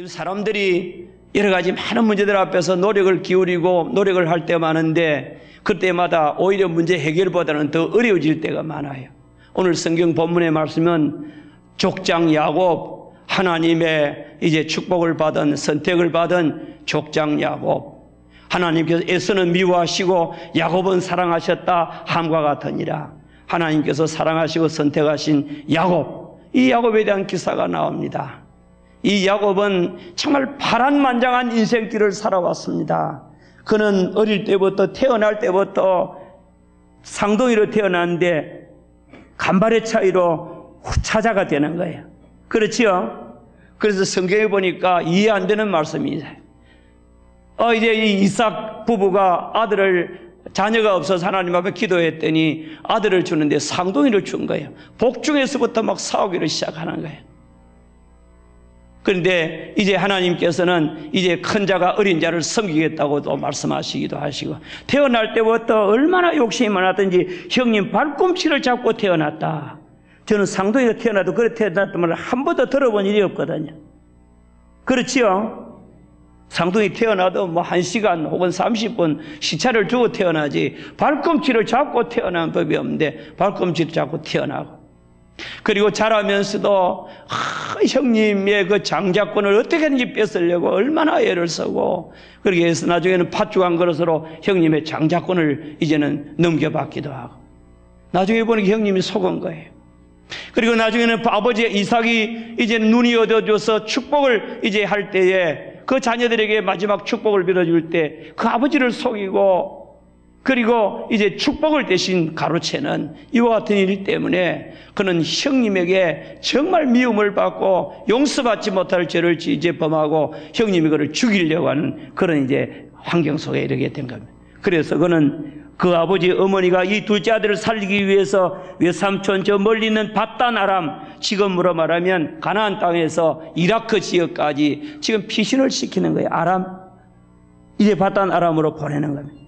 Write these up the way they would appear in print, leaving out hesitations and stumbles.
사람들이 여러 가지 많은 문제들 앞에서 노력을 기울이고 노력을 할 때가 많은데 그때마다 오히려 문제 해결보다는 더 어려워질 때가 많아요. 오늘 성경 본문의 말씀은 족장 야곱, 하나님의 이제 축복을 받은 선택을 받은 족장 야곱, 하나님께서 에서는 미워하시고 야곱은 사랑하셨다 함과 같으니라. 하나님께서 사랑하시고 선택하신 야곱, 이 야곱에 대한 기사가 나옵니다. 이 야곱은 정말 파란만장한 인생길을 살아왔습니다. 그는 어릴 때부터 태어날 때부터 상동이로 태어났는데 간발의 차이로 후차자가 되는 거예요. 그렇지요? 그래서 성경에 보니까 이해 안 되는 말씀이 있어요. 이제 이 이삭 부부가 자녀가 없어서 하나님 앞에 기도했더니 아들을 주는데 상동이를 준 거예요. 복중에서부터 막 싸우기를 시작하는 거예요. 그런데 이제 하나님께서는 이제 큰 자가 어린 자를 섬기겠다고도 말씀하시기도 하시고, 태어날 때부터 얼마나 욕심이 많았든지 형님 발꿈치를 잡고 태어났다. 저는 상동이가 태어나도 그렇게 태어났단 말을 한 번도 들어본 일이 없거든요. 그렇지요? 상동이 태어나도 뭐 1시간 혹은 30분 시차를 두고 태어나지 발꿈치를 잡고 태어난 법이 없는데 발꿈치를 잡고 태어나고, 그리고 자라면서도 형님의 그 장자권을 어떻게든지 뺏으려고 얼마나 애를 쓰고, 그렇게 해서 나중에는 팥죽 한 그릇으로 형님의 장자권을 이제는 넘겨받기도 하고, 나중에 보니까 형님이 속은 거예요. 그리고 나중에는 아버지 이삭이 이제 눈이 어두워져서 축복을 이제 할 때에 그 자녀들에게 마지막 축복을 빌어줄 때 그 아버지를 속이고, 그리고 이제 축복을 대신 가로채는 이와 같은 일 때문에 그는 형님에게 정말 미움을 받고 용서받지 못할 죄를 이제 범하고 형님이 그를 죽이려고 하는 그런 이제 환경 속에 이르게 된 겁니다. 그래서 그는 그 아버지 어머니가 이 둘째 아들을 살리기 위해서 외삼촌 저 멀리 있는 밧단 아람, 지금으로 말하면 가나안 땅에서 이라크 지역까지 지금 피신을 시키는 거예요. 아람, 이제 밧단 아람으로 보내는 겁니다.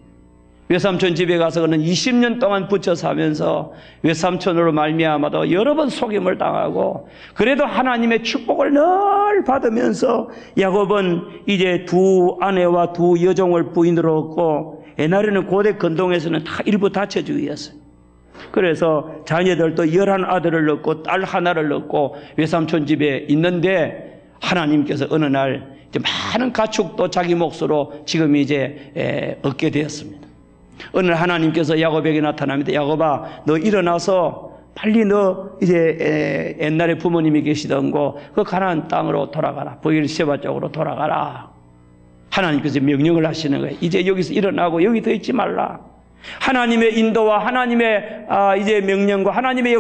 외삼촌 집에 가서 그는 20년 동안 붙여 사면서 외삼촌으로 말미암아도 여러 번 속임을 당하고, 그래도 하나님의 축복을 늘 받으면서 야곱은 이제 두 아내와 두 여종을 부인으로 얻고, 옛날에는 고대 근동에서는 다 일부 다처주의였어요. 그래서 자녀들도 11아들을 얻고 딸 하나를 얻고 외삼촌 집에 있는데, 하나님께서 어느 날 이제 많은 가축도 자기 몫으로 지금 이제 얻게 되었습니다. 어느 날 하나님께서 야곱에게 나타납니다. 야곱아, 너 일어나서 빨리 너 이제 옛날에 부모님이 계시던 곳 그 가나안 땅으로 돌아가라. 브엘세바 쪽으로 돌아가라. 하나님께서 명령을 하시는 거예요. 이제 여기서 일어나고 여기 더 있지 말라. 하나님의 인도와 하나님의 이제 명령과 하나님의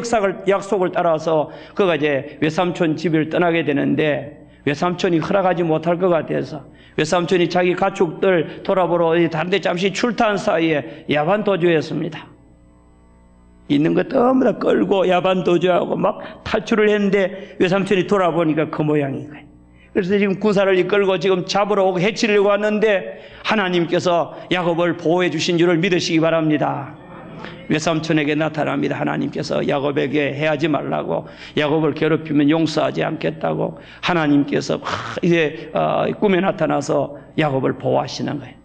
약속을 따라서 그가 이제 외삼촌 집을 떠나게 되는데, 외삼촌이 허락하지 못할 것 같아서 외삼촌이 자기 가축들 돌아보러 다른 데 잠시 출타한 사이에 야반 도주했습니다. 있는 것 전부 다 끌고 야반 도주하고 막 탈출을 했는데 외삼촌이 돌아보니까 그 모양인 거예요. 그래서 지금 구사를 이끌고 지금 잡으러 오고 해치려고 왔는데 하나님께서 야곱을 보호해 주신 줄을 믿으시기 바랍니다. 외삼촌에게 나타납니다. 하나님께서 야곱에게 해하지 말라고, 야곱을 괴롭히면 용서하지 않겠다고 하나님께서 이제 꿈에 나타나서 야곱을 보호하시는 거예요.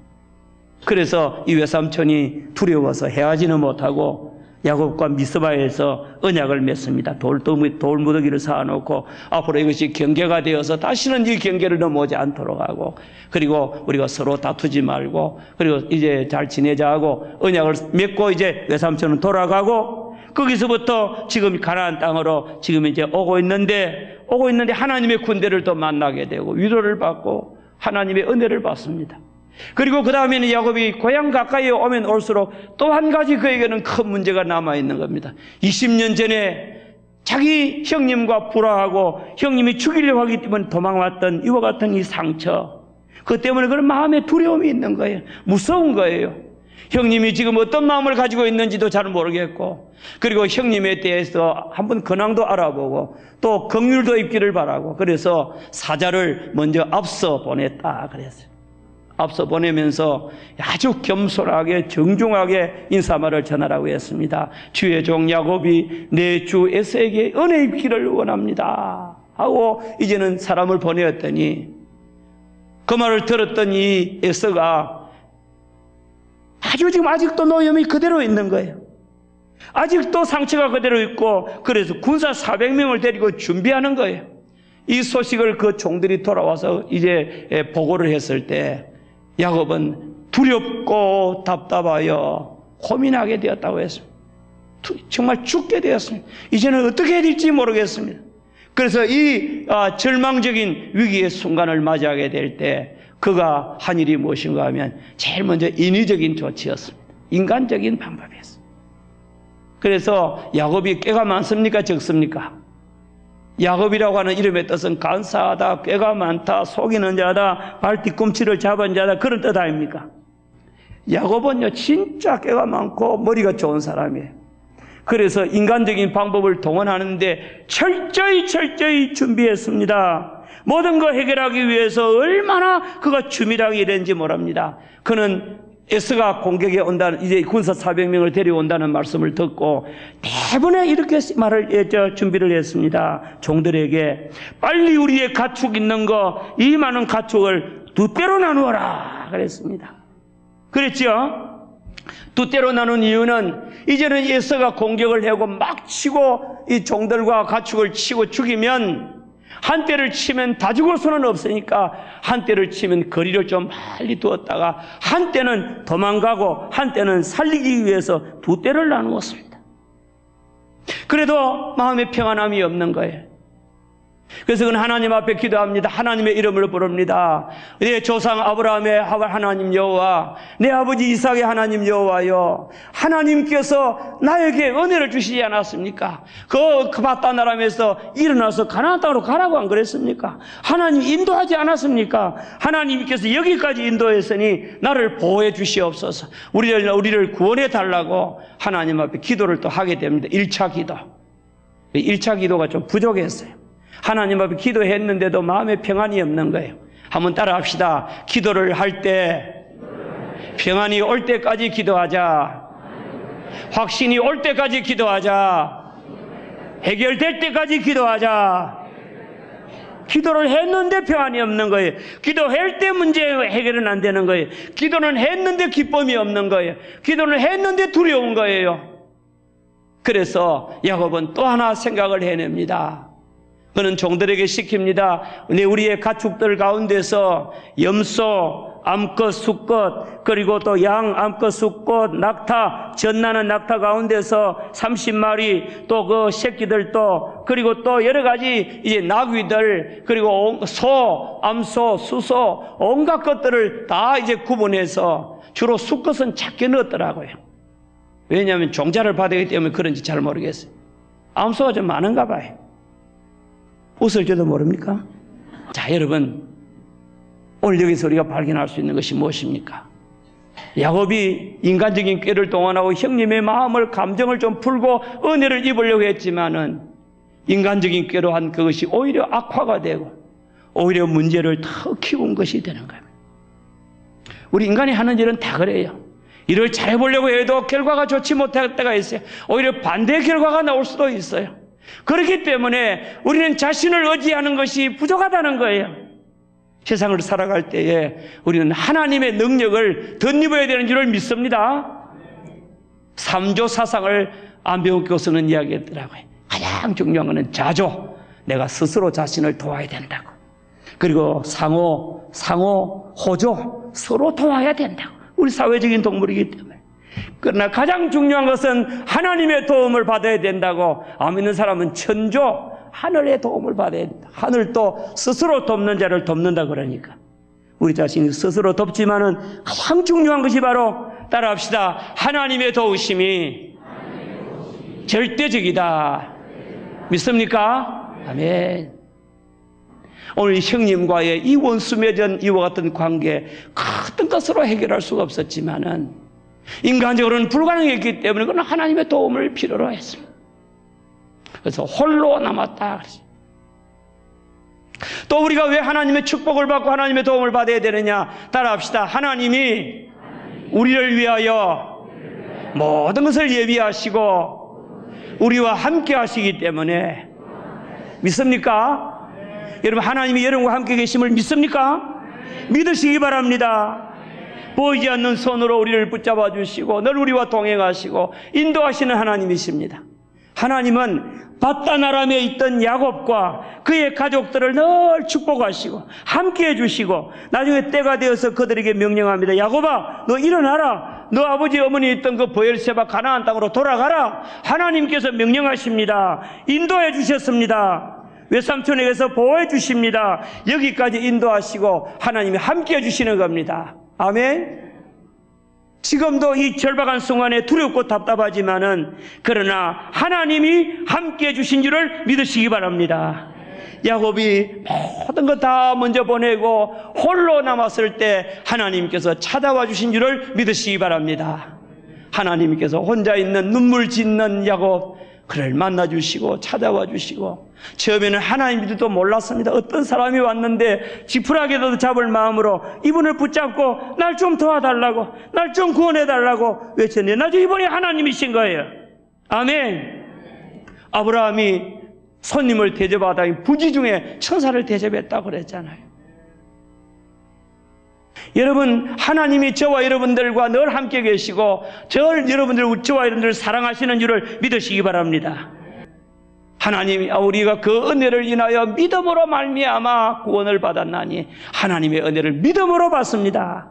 그래서 이 외삼촌이 두려워서 해하지는 못하고 야곱과 미스바에서 언약을 맺습니다. 돌무더기를 쌓아놓고 앞으로 이것이 경계가 되어서 다시는 이 경계를 넘어오지 않도록 하고, 그리고 우리가 서로 다투지 말고, 그리고 이제 잘 지내자 하고 언약을 맺고 이제 외삼촌은 돌아가고, 거기서부터 지금 가나안 땅으로 지금 이제 오고 있는데 하나님의 군대를 또 만나게 되고 위로를 받고 하나님의 은혜를 받습니다. 그리고 그 다음에는 야곱이 고향 가까이 오면 올수록 또 한 가지 그에게는 큰 문제가 남아있는 겁니다. 20년 전에 자기 형님과 불화하고 형님이 죽이려고 하기 때문에 도망왔던 이와 같은 이 상처, 그 때문에 그런 마음에 두려움이 있는 거예요. 무서운 거예요. 형님이 지금 어떤 마음을 가지고 있는지도 잘 모르겠고, 그리고 형님에 대해서 한번 근황도 알아보고 또 긍휼도 입기를 바라고, 그래서 사자를 먼저 앞서 보냈다 그랬어요. 앞서 보내면서 아주 겸손하게 정중하게 인사말을 전하라고 했습니다. 주의 종 야곱이 내 주 에서에게 은혜 입기를 원합니다 하고 이제는 사람을 보내었더니, 그 말을 들었던 이 에서가 지금 아직도 노염이 그대로 있는 거예요. 아직도 상처가 그대로 있고, 그래서 군사 400명을 데리고 준비하는 거예요. 이 소식을 그 종들이 돌아와서 이제 보고를 했을 때 야곱은 두렵고 답답하여 고민하게 되었다고 했습니다. 정말 죽게 되었습니다. 이제는 어떻게 해야 될지 모르겠습니다. 그래서 이 절망적인 위기의 순간을 맞이하게 될 때 그가 한 일이 무엇인가 하면 제일 먼저 인위적인 조치였습니다. 인간적인 방법이었습니다. 그래서 야곱이 꾀가 많습니까? 적습니까? 야곱이라고 하는 이름의 뜻은 간사하다, 꾀가 많다, 속이는 자다, 발 뒤꿈치를 잡은 자다, 그런 뜻 아닙니까? 야곱은요 진짜 꾀가 많고 머리가 좋은 사람이에요. 그래서 인간적인 방법을 동원하는데 철저히 준비했습니다. 모든 거 해결하기 위해서 얼마나 그가 주밀하게 일했는지 모릅니다. 그는 에서가 공격에 온다는, 이제 군사 400명을 데려온다는 말씀을 듣고 대번에 이렇게 말을 준비를 했습니다. 종들에게 빨리 우리의 가축 있는 거, 이 많은 가축을 두 때로 나누어라 그랬습니다. 그랬죠? 두 때로 나눈 이유는 이제는 에서가 공격을 하고 막 치고 이 종들과 가축을 치고 죽이면, 한 대를 치면 다 죽을 수는 없으니까 한 대를 치면 거리를 좀 빨리 두었다가 한 대는 도망가고 한 대는 살리기 위해서 두 대를 나누었습니다. 그래도 마음에 평안함이 없는 거예요. 그래서 그는 하나님 앞에 기도합니다. 하나님의 이름을 부릅니다. 내 조상 아브라함의 하나님 여호와, 내 아버지 이삭의 하나님 여호와여, 하나님께서 나에게 은혜를 주시지 않았습니까? 그 바다나람에서 일어나서 가나안 땅으로 가라고 안 그랬습니까? 하나님 인도하지 않았습니까? 하나님께서 여기까지 인도했으니 나를 보호해 주시옵소서. 우리를 구원해 달라고 하나님 앞에 기도를 또 하게 됩니다. 1차 기도. 1차 기도가 좀 부족했어요. 하나님 앞에 기도했는데도 마음에 평안이 없는 거예요. 한번 따라 합시다. 기도를 할 때 평안이 올 때까지 기도하자. 확신이 올 때까지 기도하자. 해결될 때까지 기도하자. 기도를 했는데 평안이 없는 거예요. 기도할 때 문제 해결은 안 되는 거예요. 기도는 했는데 기쁨이 없는 거예요. 기도는 했는데 두려운 거예요. 그래서 야곱은 또 하나 생각을 해냅니다. 그는 종들에게 시킵니다. 우리의 가축들 가운데서 염소, 암컷, 수컷, 그리고 또 양, 암컷, 수컷, 낙타, 젖나는 낙타 가운데서 30마리, 또 그 새끼들도, 그리고 또 여러 가지 이제 나귀들, 그리고 소, 암소, 수소, 온갖 것들을 다 이제 구분해서, 주로 수컷은 작게 넣었더라고요. 왜냐하면 종자를 받았기 때문에 그런지 잘 모르겠어요. 암소가 좀 많은가 봐요. 웃을지도 모릅니까? 자, 여러분, 오늘 여기서 우리가 발견할 수 있는 것이 무엇입니까? 야곱이 인간적인 꾀를 동원하고 형님의 마음을, 감정을 좀 풀고 은혜를 입으려고 했지만은 인간적인 꾀로 한 그것이 오히려 악화가 되고 오히려 문제를 더 키운 것이 되는 겁니다. 우리 인간이 하는 일은 다 그래요. 일을 잘해보려고 해도 결과가 좋지 못할 때가 있어요. 오히려 반대 결과가 나올 수도 있어요. 그렇기 때문에 우리는 자신을 의지하는 것이 부족하다는 거예요. 세상을 살아갈 때에 우리는 하나님의 능력을 덧입어야 되는 줄을 믿습니다. 3조 사상을 안배우교수는 이야기했더라고요. 가장 중요한 것은 자조, 내가 스스로 자신을 도와야 된다고. 그리고 상호, 호조, 서로 도와야 된다고. 우리 사회적인 동물이기 때문에. 그러나 가장 중요한 것은 하나님의 도움을 받아야 된다고. 안 믿는 사람은 천조, 하늘의 도움을 받아야 된다. 하늘도 스스로 돕는 자를 돕는다 그러니까. 우리 자신이 스스로 돕지만은 가장 중요한 것이 바로, 따라합시다. 하나님의 도우심이 절대적이다. 믿습니까? 아멘. 오늘 형님과의 이 원수 맺은 이와 같은 관계 어떤 것으로 해결할 수가 없었지만은 인간적으로는 불가능했기 때문에 그는 하나님의 도움을 필요로 했습니다. 그래서 홀로 남았다. 또 우리가 왜 하나님의 축복을 받고 하나님의 도움을 받아야 되느냐? 따라합시다. 하나님이 우리를 위하여 모든 것을 예비하시고 우리와 함께 하시기 때문에 믿습니까? 여러분, 하나님이 여러분과 함께 계심을 믿습니까? 믿으시기 바랍니다. 보이지 않는 손으로 우리를 붙잡아 주시고 늘 우리와 동행하시고 인도하시는 하나님이십니다. 하나님은 밧다나람에 있던 야곱과 그의 가족들을 늘 축복하시고 함께해 주시고 나중에 때가 되어서 그들에게 명령합니다. 야곱아, 너 일어나라. 너 아버지 어머니 있던 그 브엘세바 가나안 땅으로 돌아가라. 하나님께서 명령하십니다. 인도해 주셨습니다. 외삼촌에게서 보호해 주십니다. 여기까지 인도하시고 하나님이 함께해 주시는 겁니다. 아멘. 지금도 이 절박한 순간에 두렵고 답답하지만은 그러나 하나님이 함께해 주신 줄을 믿으시기 바랍니다. 야곱이 모든 것 다 먼저 보내고 홀로 남았을 때 하나님께서 찾아와 주신 줄을 믿으시기 바랍니다. 하나님께서 혼자 있는 눈물 짓는 야곱 그를 만나주시고 찾아와 주시고 처음에는 하나님인지도 몰랐습니다. 어떤 사람이 왔는데 지푸라기라도 잡을 마음으로 이분을 붙잡고 날 좀 도와달라고, 날 좀 구원해달라고 외쳤는데 나중에 이분이 하나님이신 거예요. 아멘. 아브라함이 손님을 대접하다니 부지 중에 천사를 대접했다고 그랬잖아요. 여러분, 하나님이 저와 여러분들과 늘 함께 계시고 저와 여러분들을 사랑하시는 줄을 믿으시기 바랍니다. 하나님이 우리가 그 은혜를 인하여 믿음으로 말미암아 구원을 받았나니 하나님의 은혜를 믿음으로 받습니다.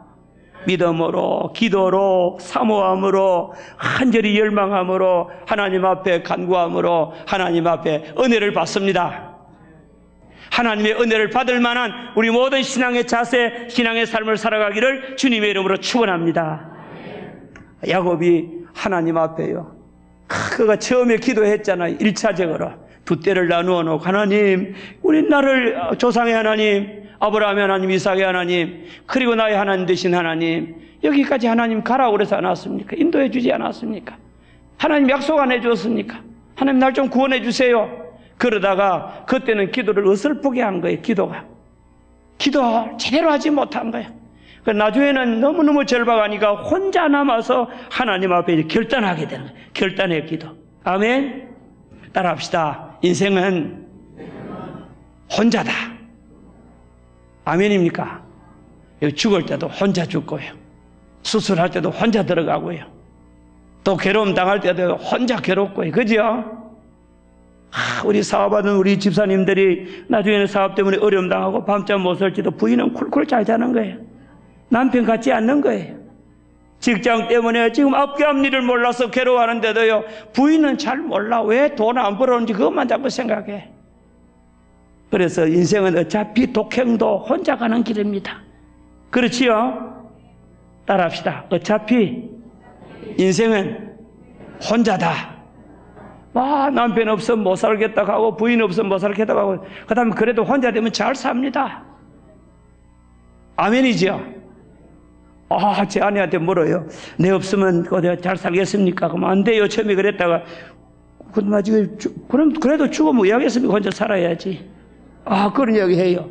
믿음으로, 기도로, 사모함으로, 간절히 열망함으로, 하나님 앞에 간구함으로 하나님 앞에 은혜를 받습니다. 하나님의 은혜를 받을 만한 우리 모든 신앙의 자세, 신앙의 삶을 살아가기를 주님의 이름으로 축원합니다. 야곱이 하나님 앞에요. 그가 처음에 기도했잖아요. 1차적으로 두 떼를 나누어 놓고 하나님, 우리 나를 조상의 하나님, 아브라함의 하나님, 이삭의 하나님, 그리고 나의 하나님 되신 하나님, 여기까지 하나님 가라고 그래서 안 왔습니까? 인도해 주지 않았습니까? 하나님 약속 안 해주었습니까? 하나님 날 좀 구원해 주세요. 그러다가 그때는 기도를 어설프게 한 거예요. 기도 제대로 하지 못한 거예요. 나중에는 너무너무 절박하니까 혼자 남아서 하나님 앞에 결단하게 되는 거예요. 결단의 기도. 아멘. 따라합시다. 인생은 혼자다. 아멘입니까? 죽을 때도 혼자 죽고요. 수술할 때도 혼자 들어가고요. 또 괴로움 당할 때도 혼자 괴롭고요. 그죠? 우리 사업하는 우리 집사님들이 나중에는 사업 때문에 어려움 당하고 밤잠 못 설지도 부인은 쿨쿨 잘 자는 거예요. 남편 같지 않는 거예요. 직장 때문에 지금 앞뒤 일을 몰라서 괴로워하는데도요, 부인은 잘 몰라. 왜 돈 안 벌어오는지 그것만 자꾸 생각해. 그래서 인생은 어차피 독행도 혼자 가는 길입니다. 그렇지요? 따라합시다. 어차피 인생은 혼자다. 남편 없으면 못 살겠다고 하고 부인 없으면 못 살겠다고 하고 그 다음에 그래도 혼자 되면 잘 삽니다. 아멘이죠? 제 아내한테 물어요. 내 없으면 내가 잘 살겠습니까? 그러면 안 돼요. 처음에 그랬다가 그럼 그래도 죽으면 왜 하겠습니까? 혼자 살아야지. 그런 이야기 해요.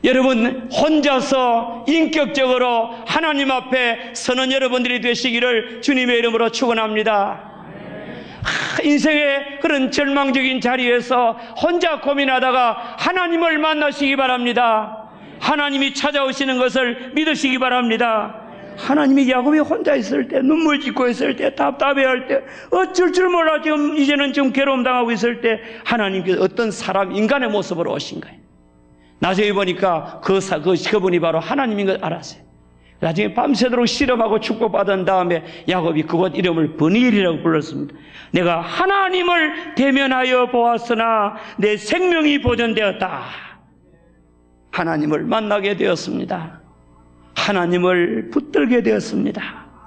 여러분, 혼자서 인격적으로 하나님 앞에 서는 여러분들이 되시기를 주님의 이름으로 축원합니다. 인생의 그런 절망적인 자리에서 혼자 고민하다가 하나님을 만나시기 바랍니다. 하나님이 찾아오시는 것을 믿으시기 바랍니다. 하나님이 야곱이 혼자 있을 때, 눈물 짓고 있을 때, 답답해할 때, 어쩔 줄 몰라 이제는 좀 괴로움 당하고 있을 때 하나님께서 어떤 사람, 인간의 모습으로 오신 거예요. 나중에 보니까 그분이 바로 하나님인 걸 알았어요. 나중에 밤새도록 실험하고 축복받은 다음에 야곱이 그곳 이름을 브니엘이라고 불렀습니다. 내가 하나님을 대면하여 보았으나 내 생명이 보존되었다. 하나님을 만나게 되었습니다. 하나님을 붙들게 되었습니다.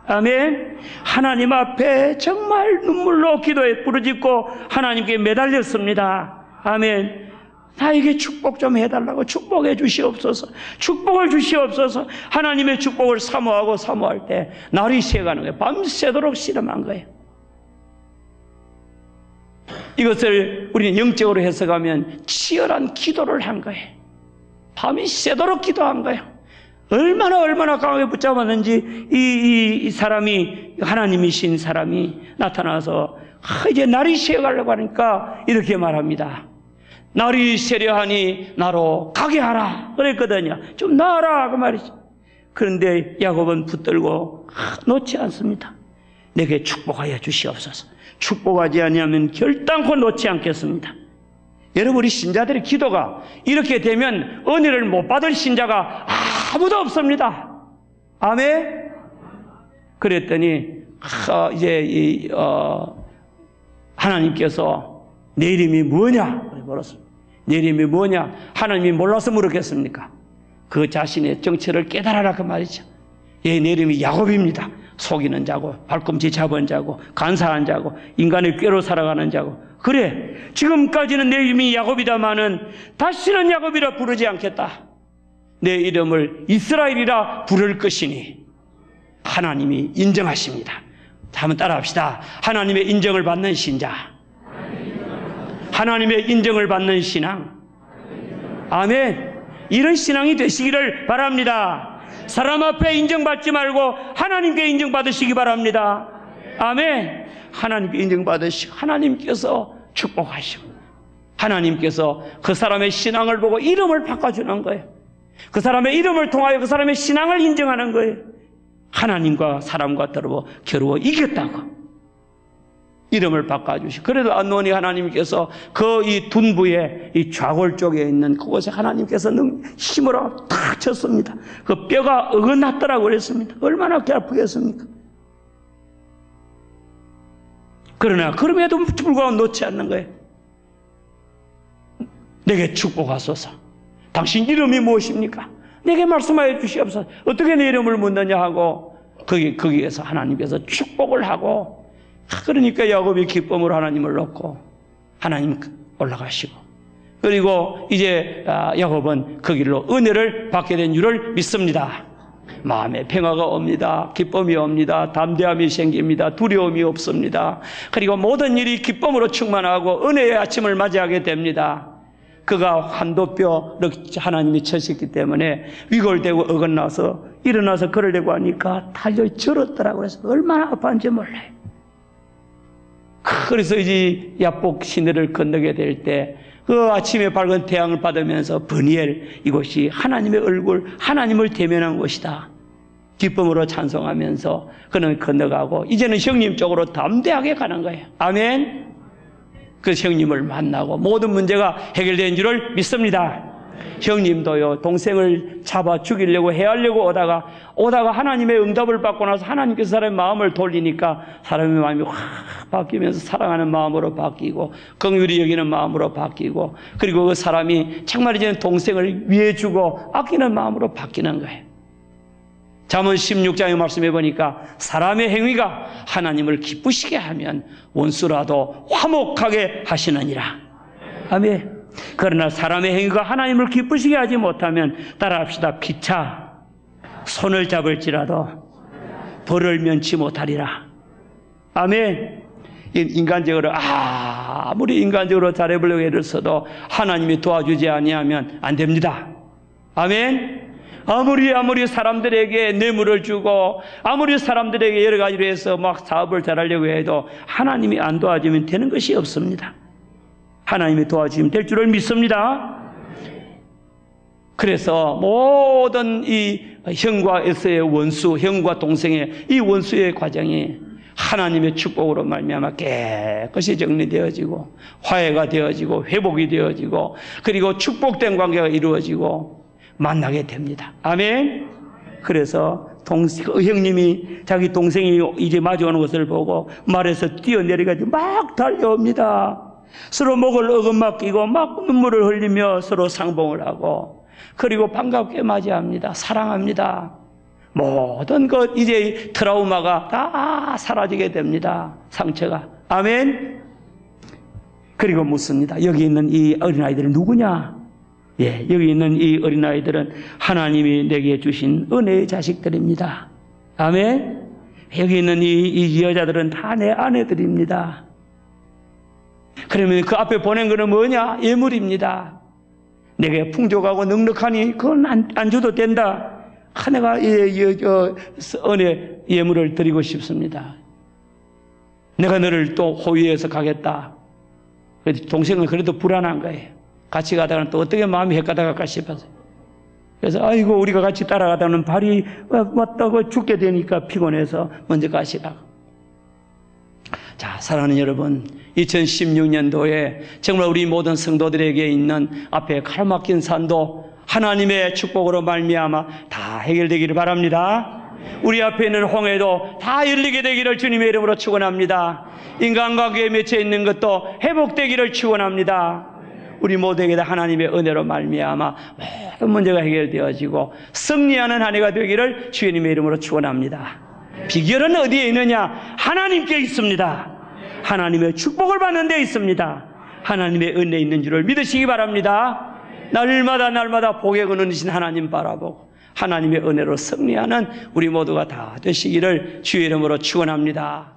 아멘. 하나님 앞에 정말 눈물로 기도에 부르짖고 하나님께 매달렸습니다. 아멘. 나에게 축복 좀 해달라고 축복해 주시옵소서. 축복을 주시옵소서. 하나님의 축복을 사모하고 사모할 때 날이 새가는 거예요. 밤새도록 씨름한 거예요. 이것을 우리는 영적으로 해석하면 치열한 기도를 한 거예요. 밤이 새도록 기도한 거예요. 얼마나 강하게 붙잡았는지 이 사람이, 하나님이신 사람이 나타나서 이제 날이 새가려고 하니까 이렇게 말합니다. 날이 새려 하니 나로 가게 하라 그랬거든요. 좀 나아라 그 말이죠. 그런데 야곱은 붙들고 놓지 않습니다. 내게 축복하여 주시옵소서. 축복하지 아니하면 결단코 놓지 않겠습니다. 여러분, 우리 신자들의 기도가 이렇게 되면 은혜를 못 받을 신자가 아무도 없습니다. 아멘. 그랬더니 이제 하나님께서 내 이름이 뭐냐 물었습니다. 내 이름이 뭐냐? 하나님이 몰라서 물었겠습니까? 그 자신의 정체를 깨달아라 그 말이죠. 예, 내 이름이 야곱입니다. 속이는 자고 발꿈치 잡은 자고 간사한 자고 인간의 꾀로 살아가는 자고. 그래, 지금까지는 내 이름이 야곱이다마는 다시는 야곱이라 부르지 않겠다. 내 이름을 이스라엘이라 부를 것이니 하나님이 인정하십니다. 자, 한번 따라합시다. 하나님의 인정을 받는 신자, 하나님의 인정을 받는 신앙. 아멘. 이런 신앙이 되시기를 바랍니다. 사람 앞에 인정받지 말고 하나님께 인정받으시기 바랍니다. 아멘. 하나님께 인정받으시고 하나님께서 축복하시고 하나님께서 그 사람의 신앙을 보고 이름을 바꿔주는 거예요. 그 사람의 이름을 통하여 그 사람의 신앙을 인정하는 거예요. 하나님과 사람과 겨루어 이겼다고 이름을 바꿔주시고. 그래도 안노니 하나님께서 그 이 둔부의 이 좌골 쪽에 있는 그곳에 하나님께서 힘으로 탁 쳤습니다. 그 뼈가 어긋났더라고 그랬습니다. 얼마나 아프겠습니까? 그러나 그럼에도 불구하고 놓지 않는 거예요. 내게 축복하소서. 당신 이름이 무엇입니까? 내게 말씀하여 주시옵소서. 어떻게 내 이름을 묻느냐 하고 거기에서 하나님께서 축복을 하고, 그러니까 야곱이 기쁨으로 하나님을 놓고 하나님 올라가시고, 그리고 이제 야곱은 그 길로 은혜를 받게 된 줄을 믿습니다. 마음에 평화가 옵니다. 기쁨이 옵니다. 담대함이 생깁니다. 두려움이 없습니다. 그리고 모든 일이 기쁨으로 충만하고 은혜의 아침을 맞이하게 됩니다. 그가 한도뼈를 하나님이 쳐셨기 때문에 위골되고 어긋나서 일어나서 걸으려고 하니까 달려 절었더라고. 그래서 얼마나 아팠는지 몰라요. 그래서 이제 야복 시내를 건너게 될 때 그 아침에 밝은 태양을 받으면서 브니엘, 이곳이 하나님의 얼굴, 하나님을 대면한 곳이다. 기쁨으로 찬송하면서 그는 건너가고 이제는 형님 쪽으로 담대하게 가는 거예요. 아멘. 그 형님을 만나고 모든 문제가 해결된 줄을 믿습니다. 형님도요, 동생을 잡아 죽이려고 해하려고 오다가 하나님의 응답을 받고 나서 하나님께서 사람의 마음을 돌리니까 사람의 마음이 확 바뀌면서 사랑하는 마음으로 바뀌고 긍휼히 여기는 마음으로 바뀌고, 그리고 그 사람이 정말 이제는 동생을 위해주고 아끼는 마음으로 바뀌는 거예요. 잠언 16장의 말씀해 보니까 사람의 행위가 하나님을 기쁘시게 하면 원수라도 화목하게 하시느니라. 아멘. 그러나 사람의 행위가 하나님을 기쁘시게 하지 못하면, 따라합시다. 피차 손을 잡을지라도 벌을 면치 못하리라. 아멘. 인간적으로 아무리 인간적으로 잘해보려고 애를 써도 하나님이 도와주지 아니하면 안 됩니다. 아멘. 아무리 사람들에게 뇌물을 주고 아무리 사람들에게 여러 가지로 해서 막 사업을 잘하려고 해도 하나님이 안 도와주면 되는 것이 없습니다. 하나님이 도와주시면 될 줄을 믿습니다. 그래서 모든 이 형과 에서의 원수, 형과 동생의 이 원수의 과정이 하나님의 축복으로 말미암아 깨끗이 정리되어지고 화해가 되어지고 회복이 되어지고, 그리고 축복된 관계가 이루어지고 만나게 됩니다. 아멘. 그래서 형님이 자기 동생이 이제 마주오는 것을 보고 말에서 뛰어내려가지고 막 달려옵니다. 서로 목을 어긋맞기고 막 눈물을 흘리며 서로 상봉을 하고, 그리고 반갑게 맞이합니다. 사랑합니다. 모든 것 이제 트라우마가 다 사라지게 됩니다. 상처가. 아멘. 그리고 묻습니다. 여기 있는 이 어린아이들은 누구냐? 예, 여기 있는 이 어린아이들은 하나님이 내게 주신 은혜의 자식들입니다. 아멘. 여기 있는 이 여자들은 다 내 아내들입니다. 그러면 그 앞에 보낸 거는 뭐냐? 예물입니다. 내게 풍족하고 넉넉하니 그건 안 줘도 된다. 내가 은혜 예물을 드리고 싶습니다. 내가 너를 또 호위해서 가겠다. 동생은 그래도 불안한 거예요. 같이 가다가는 또 어떻게 마음이 헷가다갈까 싶어서. 그래서 아이고 우리가 같이 따라가다는 발이 왔다고 죽게 되니까 피곤해서 먼저 가시라고. 자, 사랑하는 여러분, 2016년도에 정말 우리 모든 성도들에게 있는 앞에 가로막힌 산도 하나님의 축복으로 말미암아 다 해결되기를 바랍니다. 우리 앞에 있는 홍해도 다 열리게 되기를 주님의 이름으로 축원합니다. 인간관계에 맺혀 있는 것도 회복되기를 축원합니다. 우리 모두에게 하나님의 은혜로 말미암아 모든 문제가 해결되어지고 승리하는 한 해가 되기를 주님의 이름으로 축원합니다. 비결은 어디에 있느냐? 하나님께 있습니다. 하나님의 축복을 받는 데 있습니다. 하나님의 은혜 있는 줄을 믿으시기 바랍니다. 날마다 복에 거느리신 하나님 바라보고 하나님의 은혜로 승리하는 우리 모두가 다 되시기를 주의 이름으로 축원합니다.